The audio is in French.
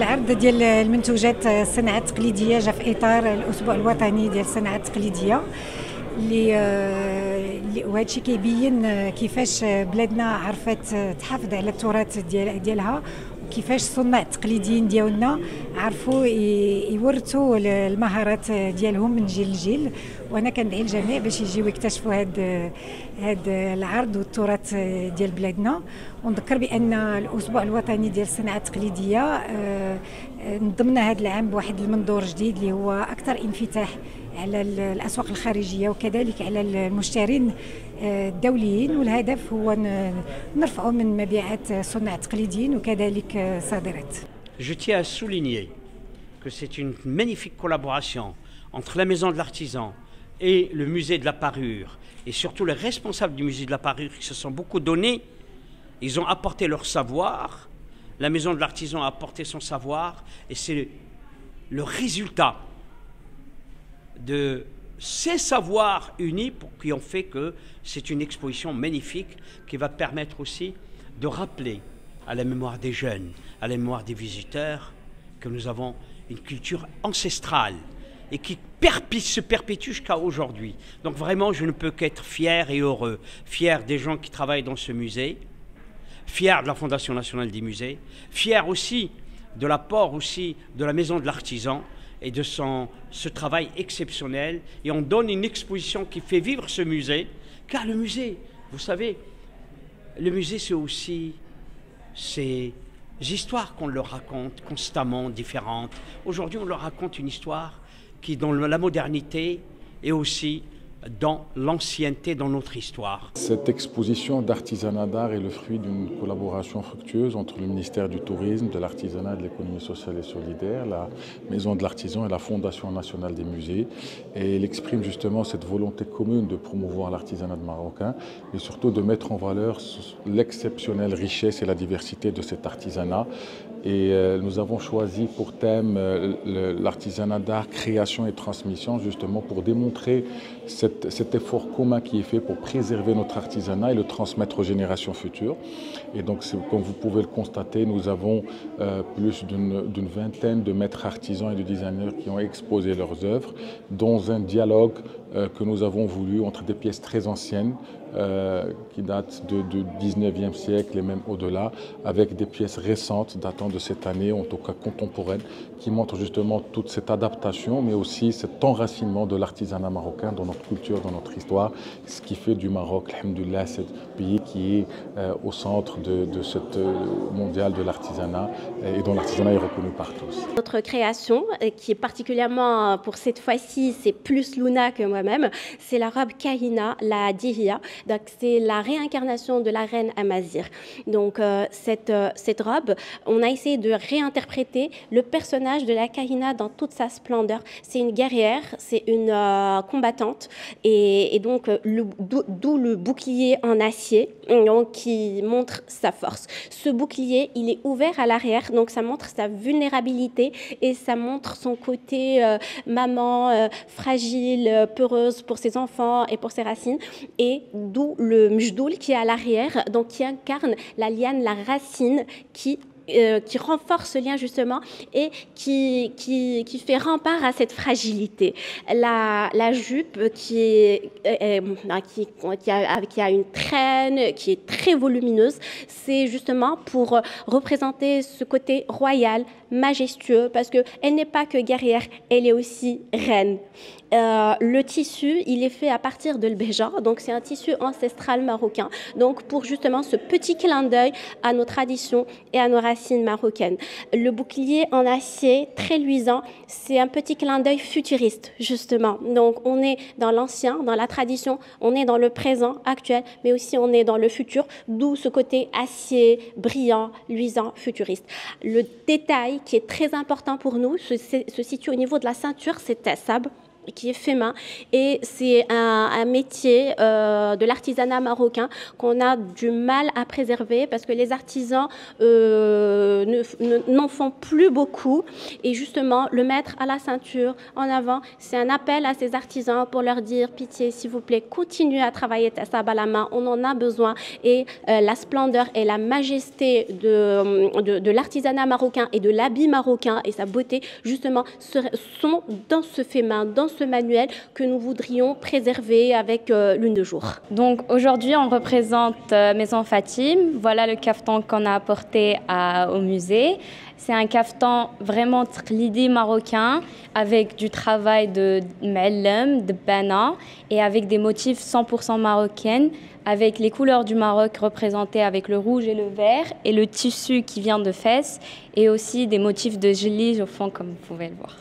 العرض ديال المنتوجات الصناعه التقليديه جا في اطار الاسبوع الوطني ديال الصناعه التقليديه اللي وهذا الشيء كيبين كيفاش بلادنا عرفت تحافظ على التراث ديالها، وكيفاش الصناع التقليديين ديالنا عرفوا يورثوا المهارات ديالهم من جيل لجيل. وانا كندعي الجميع باش يجيو يكتشفوا هذا العرض والتراث ديال بلادنا. ونذكر بان الاسبوع الوطني ديال الصناعه التقليديه نظمنا هذا العام بواحد المنظور جديد اللي هو اكثر انفتاح على الاسواق الخارجيه وكذلك على المشترين الدوليين، والهدف هو نرفعوا من مبيعات الصناع التقليديين وكذلك صادرات. Je tiens à souligner que c'est une magnifique collaboration entre la Maison de l'Artisan et le Musée de la Parure, et surtout les responsables du Musée de la Parure qui se sont beaucoup donnés. Ils ont apporté leur savoir, la Maison de l'Artisan a apporté son savoir, et c'est le résultat de ces savoirs unis qui ont fait que c'est une exposition magnifique qui va permettre aussi de rappeler à la mémoire des jeunes, à la mémoire des visiteurs, que nous avons une culture ancestrale et qui se perpétue jusqu'à aujourd'hui. Donc vraiment, je ne peux qu'être fier et heureux, fier des gens qui travaillent dans ce musée, fier de la Fondation nationale des musées, fier aussi de l'apport aussi de la Maison de l'Artisan et de ce travail exceptionnel. Et on donne une exposition qui fait vivre ce musée, car le musée, vous savez, le musée c'est aussi ces histoires qu'on leur raconte constamment différentes. Aujourd'hui, on leur raconte une histoire qui, dans la modernité, est aussi dans l'ancienneté, dans notre histoire. Cette exposition d'artisanat d'art est le fruit d'une collaboration fructueuse entre le ministère du Tourisme, de l'Artisanat et de l'Économie sociale et solidaire, la Maison de l'Artisan et la Fondation nationale des musées. Et elle exprime justement cette volonté commune de promouvoir l'artisanat marocain et surtout de mettre en valeur l'exceptionnelle richesse et la diversité de cet artisanat. Et nous avons choisi pour thème l'artisanat d'art, création et transmission, justement pour démontrer cet effort commun qui est fait pour préserver notre artisanat et le transmettre aux générations futures. Et donc, comme vous pouvez le constater, nous avons plus d'une vingtaine de maîtres artisans et de designers qui ont exposé leurs œuvres dans un dialogue que nous avons voulu entre des pièces très anciennes qui datent du 19e siècle et même au-delà, avec des pièces récentes datant de cette année, en tout cas contemporaines, qui montrent justement toute cette adaptation, mais aussi cet enracinement de l'artisanat marocain dans notre culture, dans notre histoire, ce qui fait du Maroc, alhamdoulilah, ce pays qui est au centre de cette mondiale de l'artisanat et dont l'artisanat est reconnu par tous. Notre création, qui est particulièrement pour cette fois-ci, c'est plus Luna que moi-même, c'est la robe Kahina, la Dihia. Donc c'est la réincarnation de la reine Amazigh. Donc cette robe, on a essayé de réinterpréter le personnage de la Kahina dans toute sa splendeur. C'est une guerrière, c'est une combattante, et donc d'où le bouclier en acier donc, qui montre sa force. Ce bouclier, il est ouvert à l'arrière, donc ça montre sa vulnérabilité et ça montre son côté maman fragile, peureuse pour ses enfants et pour ses racines, et d'où le mjdoul qui est à l'arrière, donc qui incarne la liane, la racine qui renforce ce lien justement et qui fait rempart à cette fragilité. La jupe qui a une traîne, qui est très volumineuse, c'est justement pour représenter ce côté royal, majestueux, parce qu'elle n'est pas que guerrière, elle est aussi reine. Le tissu, il est fait à partir de l'béja, donc c'est un tissu ancestral marocain, donc pour justement ce petit clin d'œil à nos traditions et à nos racines marocaines. Le bouclier en acier très luisant, c'est un petit clin d'œil futuriste justement. Donc on est dans l'ancien, dans la tradition, on est dans le présent actuel, mais aussi on est dans le futur, d'où ce côté acier, brillant, luisant, futuriste. Le détail qui est très important pour nous se situe au niveau de la ceinture, c'est Tassab. qui est fait main, et c'est un métier de l'artisanat marocain qu'on a du mal à préserver parce que les artisans n'en font plus beaucoup, et justement le mettre à la ceinture en avant, c'est un appel à ces artisans pour leur dire pitié s'il vous plaît, continuez à travailler Tassab à la main, on en a besoin, et la splendeur et la majesté de l'artisanat marocain et de l'habit marocain et sa beauté justement sont dans ce fait main, dans ce manuel que nous voudrions préserver avec Lune de jour. Donc aujourd'hui on représente Maison Fatim, voilà le caftan qu'on a apporté au musée. C'est un caftan vraiment tqlidi marocain avec du travail de m'allem, de bana et avec des motifs 100% marocains, avec les couleurs du Maroc représentées avec le rouge et le vert et le tissu qui vient de Fès et aussi des motifs de gelige au fond comme vous pouvez le voir.